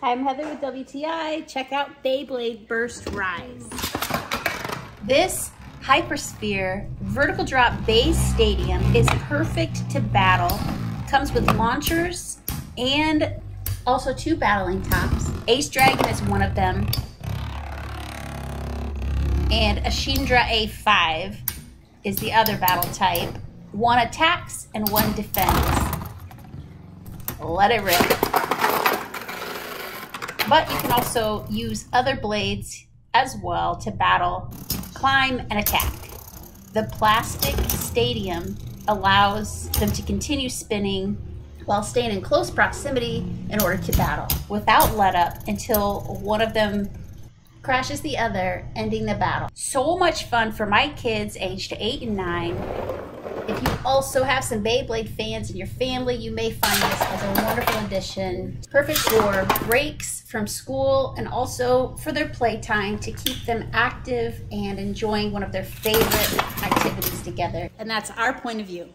Hi, I'm Heather with WTI. Check out Beyblade Burst Rise. This Hypersphere Vertical Drop Beystadium is perfect to battle. Comes with launchers and also 2 battling tops. Ace Dragon is one of them, and Ashindra A5 is the other battle type. 1 attacks and 1 defends. Let it rip. But you can also use other blades as well to battle, climb, and attack. The plastic stadium allows them to continue spinning while staying in close proximity in order to battle without let up until one of them crashes the other, ending the battle. So much fun for my kids aged 8 and 9. If you also have some Beyblade fans in your family, you may find this as a wonderful addition. Perfect for breaks from school and also for their playtime to keep them active and enjoying one of their favorite activities together. And that's our point of view.